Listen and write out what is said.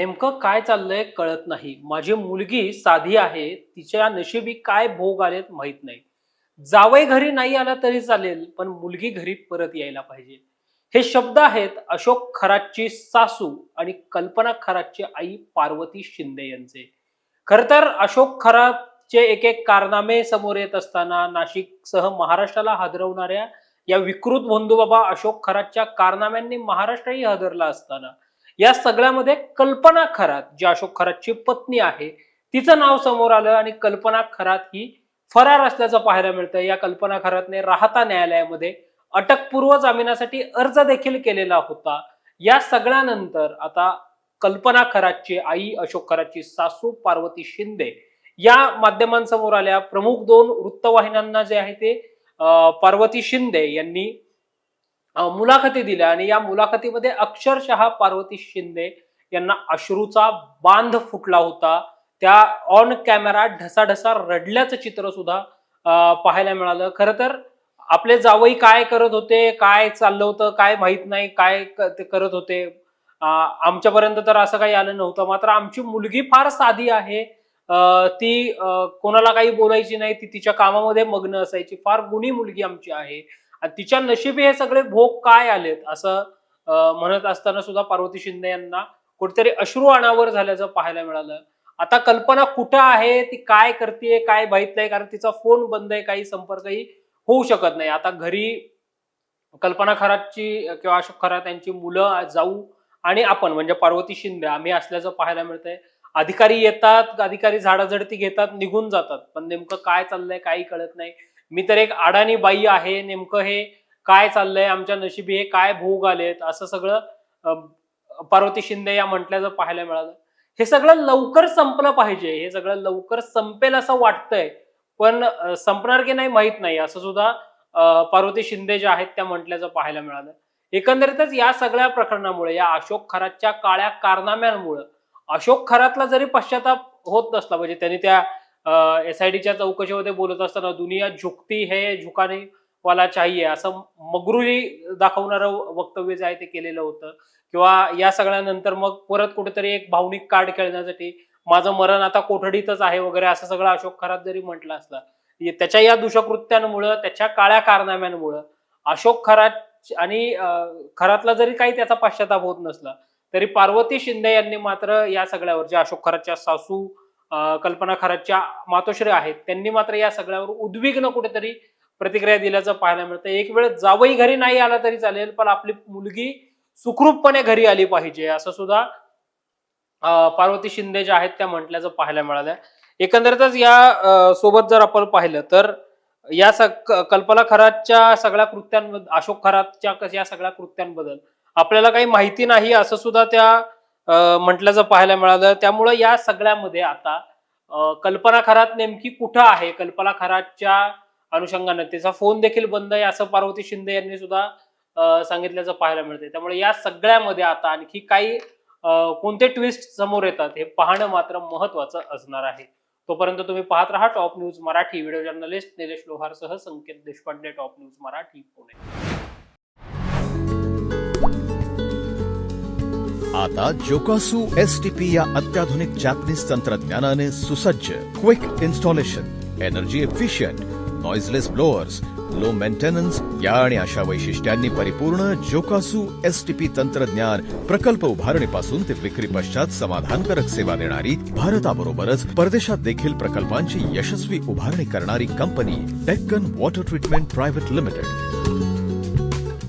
नेमकं काय चाललंय कळत नाही. माझी मुलगी साधी आहे, तिच्या नशिबी काय भोग आलेत माहित नाही. जावई घरी नाही आला तरी चालेल, पण मुलगी घरी परत यायला पाहिजे. हे शब्द आहेत अशोक खरातची सासू आणि कल्पना खरातची आई पार्वती शिंदे यांचे. खर तर अशोक खरातचे एक एक कारनामे समोर येत असताना नाशिकसह महाराष्ट्राला हादरवणाऱ्या या विकृत भोंदूबाबा अशोक खरातच्या कारनाम्यांनी महाराष्ट्रही हादरला असताना या सगळ्यामध्ये कल्पना खरात, जी अशोक खरातची पत्नी आहे, तिचं नाव समोर आलं आणि कल्पना खरात ही फरार असल्याचं पाहायला मिळतं. या कल्पना खरातने राहता न्यायालयामध्ये अटकपूर्व जामिनासाठी अर्ज देखील केलेला होता. या सगळ्यानंतर आता कल्पना खरातची आई, अशोक खरातची सासू पार्वती शिंदे या माध्यमांसमोर आल्या. प्रमुख 2 वृत्तवाहिन्यांना जे आहे ते पार्वती शिंदे यांनी मुलाखती दिल्या आणि या मुलाखतीमध्ये अक्षरशः पार्वती शिंदे यांना अश्रूचा बांध फुटला होता. त्या ऑन कॅमेरा ढसाढसा रडल्याचं चित्र सुद्धा पाहायला मिळालं. खरं तर आपले जावई काय करत होते, काय चाललं होतं, काय माहित नाही, काय ते करत होते, आमच्यापर्यंत तर असं काही आलं नव्हतं. मात्र आमची मुलगी फार साधी आहे, ती कोणाला काही बोलायची नाही, ती तिच्या कामामध्ये मग्न असायची, फार गुणी मुलगी आमची आहे आणि तिच्या नशिबी हे सगळे भोग काय आलेत असं म्हणत असताना सुद्धा पार्वती शिंदे यांना कुठेतरी अश्रू अनावर झाल्याचं पाहायला मिळालं. आता कल्पना कुठं आहे, ती काय करते काय माहित नाही, कारण तिचा फोन बंद आहे, काही संपर्कही होऊ शकत नाही. आता घरी कल्पना खरातची किंवा अशोक खरात यांची मुलं, जाऊ आणि आपण म्हणजे पार्वती शिंदे आम्ही असल्याचं पाहायला मिळतंय. अधिकारी येतात, अधिकारी झाडाझडती घेतात, निघून जातात, पण नेमकं काय चाललंय काही कळत नाही. मी तर एक अडाणी बाई आहे, नेमकं हे काय चाललंय, आमच्या नशिबी हे काय भोग आलेत, असं सगळं पार्वती शिंदे या म्हटल्याचं पाहायला मिळालं. हे सगळं लवकर संपलं पाहिजे, हे सगळं लवकर संपेल असं वाटतंय, पण संपणार की नाही माहित नाही, असं सुद्धा पार्वती शिंदे ज्या आहेत त्या म्हटल्याचं पाहायला मिळालं. एकंदरीतच या सगळ्या प्रकरणामुळे, या अशोक खरातच्या काळ्या कारनाम्यांमुळे अशोक खरातला जरी पश्चाताप होत नसला, म्हणजे त्यांनी त्या एसआयटीच्या चौकशीमध्ये बोलत असताना दुनिया झुकती है, झुकाने वाला चाहिए असं मगरुरी दाखवणारं वक्तव्य जे आहे ते केलेलं होतं. किंवा या सगळ्यानंतर मग परत कुठेतरी एक भावनिक कार्ड खेळण्यासाठी माझं मरण आता कोठडीतच आहे वगैरे असं सगळं अशोक खरात जरी म्हटलं असलं, त्याच्या या दुष्कृत्यांमुळं, त्याच्या काळ्या कारनाम्यांमुळं अशोक खरात आणि खरातला जरी काही त्याचा पश्चाताप होत नसला, तरी पार्वती शिंदे यांनी मात्र या सगळ्यावर, ज्या अशोक खरातच्या सासू कल्पना खरातच्या मातोश्री आहेत, त्यांनी मात्र या सगळ्यावर उद्विग्न कुठेतरी प्रतिक्रिया दिल्याचं पाहायला मिळतं. एक वेळ जावई घरी नाही आला तरी चालेल, पण आपली मुलगी सुखरूपपणे घरी आली पाहिजे, असं सुद्धा पार्वती शिंदे ज्या आहेत त्या म्हटल्याचं पाहायला मिळालं. एकंदरीतच या सोबत जर आपण पाहिलं तर या कल्पना खरातच्या सगळ्या कृत्यांबद्दल, अशोक खरातच्या या सगळ्या कृत्यांबद्दल आपल्याला काही माहिती नाही असं सुद्धा त्या म्हटल्याचं पाहायला मिळालं. त्यामुळं या सगळ्यामध्ये आता कल्पना खरात नेमकी कुठं आहे, कल्पना खरातच्या अनुषंगाने तिचा फोन देखील बंद आहे असं पार्वती शिंदे यांनी सुद्धा सांगितल्याचं पाहायला मिळते. त्यामुळे या सगळ्यामध्ये आता आणखी काही कोणते ट्विस्ट समोर येतात हे पाहणं मात्र महत्वाचं असणार आहे. तोपर्यंत तुम्ही पाहत राहा top news Marathi. Video journalist Nilesh लोहारसह संकेत देशपांडे, टॉप न्यूज मराठी, पुणे. आता जोकासू एसटीपी या अत्याधुनिक जॅपनीज तंत्रज्ञानाने सुसज्ज, quick installation, energy efficient, noiseless blowers, low maintenance या आणि अशा वैशिष्ट्यांनी परिपूर्ण जोकासू एसटीपी तंत्रज्ञान प्रकल्प उभारणीपासून ते विक्री पश्चात समाधानकारक सेवा देणारी, भारताबरोबरच परदेशात देखील प्रकल्पांची यशस्वी उभारणी करणारी company Deccan water treatment private limited.